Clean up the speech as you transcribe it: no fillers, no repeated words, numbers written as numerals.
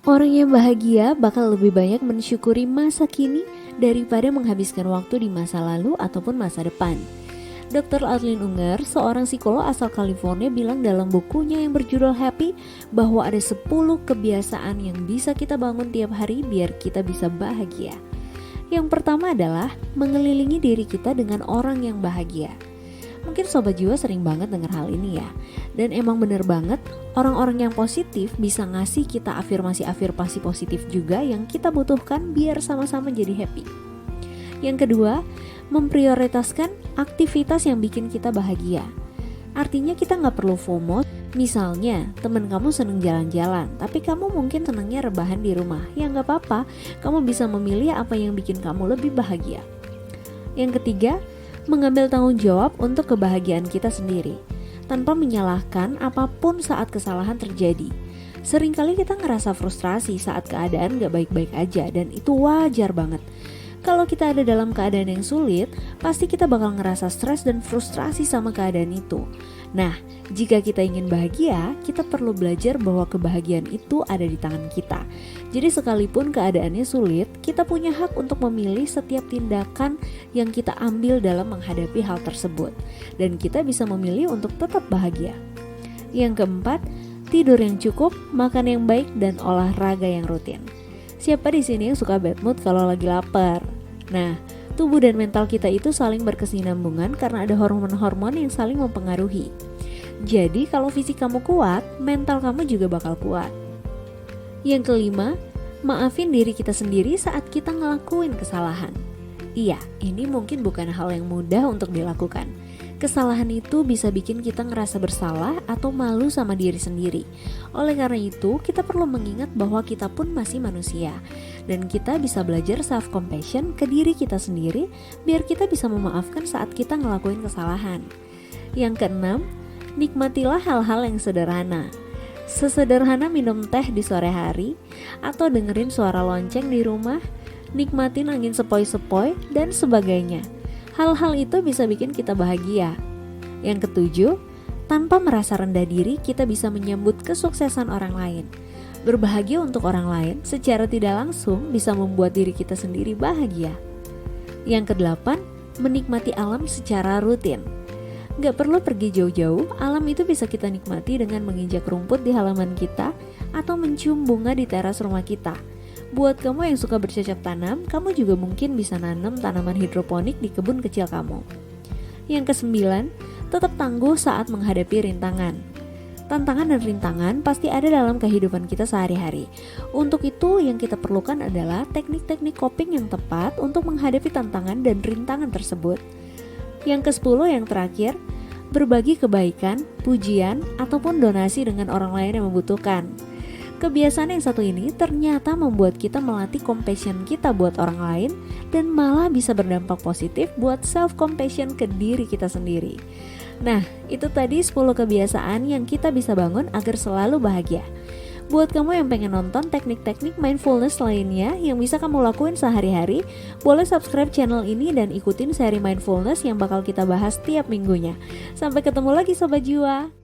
Orang yang bahagia bakal lebih banyak mensyukuri masa kini daripada menghabiskan waktu di masa lalu ataupun masa depan. Dr. Adlin Unger, seorang psikolog asal California, bilang dalam bukunya yang berjudul Happy bahwa ada 10 kebiasaan yang bisa kita bangun tiap hari biar kita bisa bahagia. Yang pertama adalah mengelilingi diri kita dengan orang yang bahagia. Mungkin Sobat Jiwa sering banget dengar hal ini ya. Dan emang bener banget, orang-orang yang positif bisa ngasih kita afirmasi-afirmasi positif juga yang kita butuhkan biar sama-sama jadi happy. Yang kedua, memprioritaskan aktivitas yang bikin kita bahagia. Artinya kita gak perlu FOMO. Misalnya temen kamu seneng jalan-jalan, tapi kamu mungkin senengnya rebahan di rumah. Ya gak apa-apa, kamu bisa memilih apa yang bikin kamu lebih bahagia. Yang ketiga, mengambil tanggung jawab untuk kebahagiaan kita sendiri, tanpa menyalahkan apapun saat kesalahan terjadi. Seringkali kita ngerasa frustrasi saat keadaan gak baik-baik aja, dan itu wajar banget. Kalau kita ada dalam keadaan yang sulit, pasti kita bakal ngerasa stres dan frustrasi sama keadaan itu. Nah, jika kita ingin bahagia, kita perlu belajar bahwa kebahagiaan itu ada di tangan kita. Jadi sekalipun keadaannya sulit, kita punya hak untuk memilih setiap tindakan yang kita ambil dalam menghadapi hal tersebut. Dan kita bisa memilih untuk tetap bahagia. Yang keempat, tidur yang cukup, makan yang baik, dan olahraga yang rutin. Siapa di sini yang suka bad mood kalau lagi lapar? Nah, tubuh dan mental kita itu saling berkesinambungan karena ada hormon-hormon yang saling mempengaruhi. Jadi kalau fisik kamu kuat, mental kamu juga bakal kuat. Yang kelima, maafin diri kita sendiri saat kita ngelakuin kesalahan. Iya, ini mungkin bukan hal yang mudah untuk dilakukan. Kesalahan itu bisa bikin kita ngerasa bersalah atau malu sama diri sendiri. Oleh karena itu, kita perlu mengingat bahwa kita pun masih manusia. Dan kita bisa belajar self-compassion ke diri kita sendiri biar kita bisa memaafkan saat kita ngelakuin kesalahan. Yang keenam, nikmatilah hal-hal yang sederhana. Sesederhana minum teh di sore hari, atau dengerin suara lonceng di rumah, nikmatin angin sepoi-sepoi, dan sebagainya. Hal-hal itu bisa bikin kita bahagia. Yang ketujuh, tanpa merasa rendah diri, kita bisa menyambut kesuksesan orang lain. Berbahagia untuk orang lain secara tidak langsung bisa membuat diri kita sendiri bahagia. Yang kedelapan, menikmati alam secara rutin. Gak perlu pergi jauh-jauh, alam itu bisa kita nikmati dengan menginjak rumput di halaman kita atau mencium bunga di teras rumah kita. Buat kamu yang suka bercocok tanam, kamu juga mungkin bisa nanam tanaman hidroponik di kebun kecil kamu. Yang kesembilan, tetap tangguh saat menghadapi rintangan. Tantangan dan rintangan pasti ada dalam kehidupan kita sehari-hari. Untuk itu yang kita perlukan adalah teknik-teknik coping yang tepat untuk menghadapi tantangan dan rintangan tersebut. Yang ke-10 yang terakhir, berbagi kebaikan, pujian, ataupun donasi dengan orang lain yang membutuhkan. Kebiasaan yang satu ini ternyata membuat kita melatih compassion kita buat orang lain dan malah bisa berdampak positif buat self-compassion ke diri kita sendiri. Nah, itu tadi 10 kebiasaan yang kita bisa bangun agar selalu bahagia. Buat kamu yang pengen nonton teknik-teknik mindfulness lainnya yang bisa kamu lakuin sehari-hari, boleh subscribe channel ini dan ikutin seri mindfulness yang bakal kita bahas tiap minggunya. Sampai ketemu lagi Sobat Jiwa.